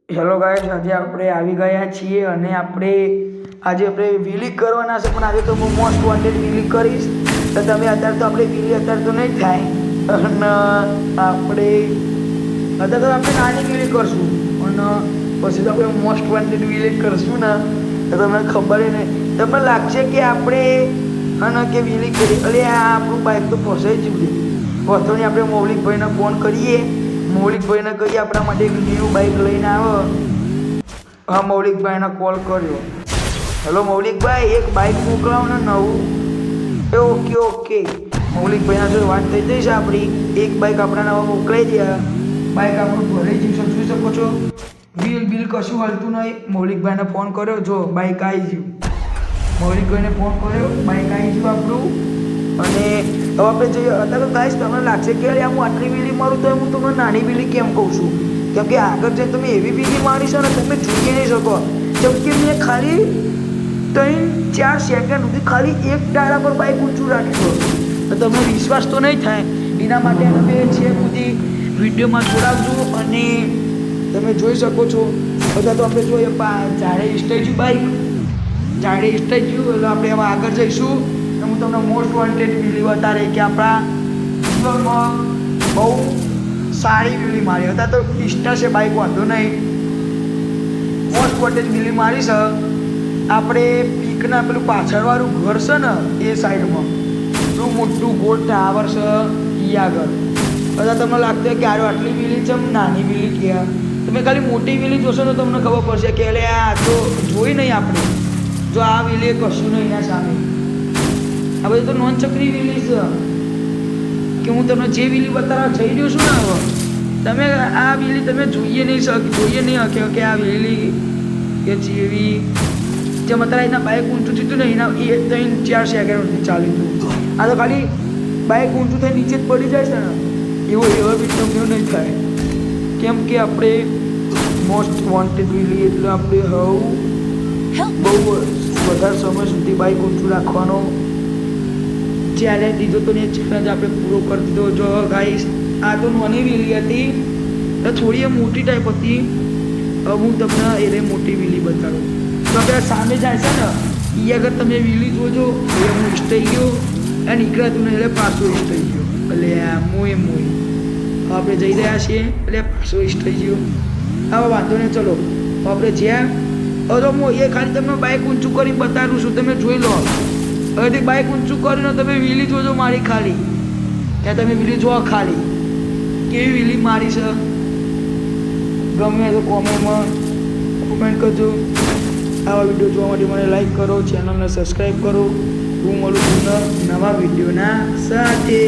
Hello guys, આજે આપણે આવી ગયા છીએ અને આજે આપણે વ્હીલી કરવાના છે. પણ આજે તો હું મોસ્ટ વોન્ટેડ વ્હીલી કરીશ. તો તમે અત્યારે તો આપણે વ્હીલી અત્યારે તો નહીં થાય અને અત્યારે તો આપણે નાની વ્હીલી કરશું અને પછી તો આપણે મોસ્ટ વોન્ટેડ વ્હીલી કરશું ને તો તમને ખબર નહીં, તમને લાગશે કે આપણે અને કે વ્હીલી કરી અરે આ આપણું બાઇક તો ફસાઈ જ છે. વધુ નહીં, આપણે મૌલિકભાઈને ફોન કરીએ. મૌલિકભાઈને કહીએ આપણા માટે એક ન્યૂ બાઇક લઈને આવો. હા, મૌલિકભાઈને કોલ કર્યો. હેલો મૌલિકભાઈ, એક બાઇક મોકલાવો ને નવું. ઓકે ઓકે, મૌલિકભાઈના જોડે વાત થઈ જઈશ આપણી. એક બાઇક આપણા નવા મોકલાઈ દે. બાઇક આપણું ભરાઈ જયું, જોઈ શકો છો. બિલ કશું હાલતું નહીં. મૌલિકભાઈને ફોન કર્યો, જો બાઇક આવી ગયું. મૌલિકભાઈને ફોન કર્યો, બાઇક આવી ગયું આપણું. અને હવે આપણે જોઈએ. અત્યારે તો ગાઈસ તમને લાગશે કે અરે હું આટલી વીલી મારું તો હું તમને નાની વીલી કેમ કહું છું, કેમ કે આગળ જઈને તમે એવી વીલી મારી છે ને તમે જોઈ નહીં શકો. જેમ કે મેં ખાલી 3-4 સેકન્ડ સુધી ખાલી એક ટાયરા પર બાઇક ઊંચું રાખ્યું તો તમને વિશ્વાસ તો નહીં થાય. એના માટે તમે છે બધી વિડીયોમાં જોડાવજો અને તમે જોઈ શકો છો. બધા તો આપણે જોઈએ જાડે સ્ટેચ્યુ બાઇક, જાડે સ્ટેચ્યુ. એટલે આપણે હવે આગળ જઈશું. હું તમને મોસ્ટ વોન્ટેડ વીલી બતાડે કે આપણા જીવનમાં બહુ સારી વીલી મારી. હતા તો ઇન્સ્ટા છે બાઇક, વાંધો નહીં. મોસ્ટ વોન્ટેડ વીલી મારી છે આપણે પીકના પેલું પાછળવાળું ઘર છે ને એ સાઈડમાં એટલું મોટું ગોળ ટાવર છે એ આગળ. બધા તમને લાગતું હોય કે આટલી વીલી છે નાની વીલી ક્યાં. તમે ખાલી મોટી વીલી જોશો તો તમને ખબર પડશે કે એટલે આ તો જોઈ નહીં આપણે. જો આ વીલી કશું નહીં એના સામે. આ બધી તો નોન ચક્રી વીલી છે કે હું તમને જે વીલી બતાવવા જઈ રહ્યો છું ને હવે તમે આ વીલી તમે જોઈએ નહીં શકે કે આ વીલી કે જેવી જે મતલબ એના બાઇક ઊંચું થયું ને એના 3-4 સેકન્ડ ચાલ્યું હતું. આ તો ખાલી બાઇક ઊંચું થઈ નીચે જ પડી જાય છે ને એવા વિડીયો નહીં થાય. કેમ કે આપણે મોસ્ટ વોન્ટેડ વીલી એટલે આપણે બહુ વધારે સમય સુધી બાઇક ઊંચું રાખવાનો ચેલેન્જ દીધો તો ને ચેલેન્જ આપણે પૂરો કરી દીધો. જો ગાઈસ, આ તો નાની વીલી હતી, થોડી એ મોટી ટાઈપ હતી. હવે હું તમને એને મોટી વીલી બતાડું. તો આપણે સામે જાય છે ને એ આગળ તમે વીલી જોજો. એ હું થઈ ગયો અને નીકળાતું નહીં એટલે પાછો થઈ ગયો. એટલે આ મોય આપણે જઈ રહ્યા છીએ એટલે પાછો થઈ ગયો. હવે વાંધો નહીં, ચલો આપણે જ્યાં હવે તો હું એ ખાલી તમને બાઇક ઊંચું કરીને બતાવું છું, તમે જોઈ લો. હવેથી બાઇક ઊંચું કરીને તમે વીલી જોજો મારી ખાલી. ત્યાં તમે વીલી જોવો ખાલી કેવી વીલી મારી છે. ગમે તો કોમેન્ટ કરજો. આવા વિડીયો જોવા માટે મને લાઈક કરો, ચેનલને સબસ્ક્રાઈબ કરો. હું મળું છું નવા વિડીયોના સાથે.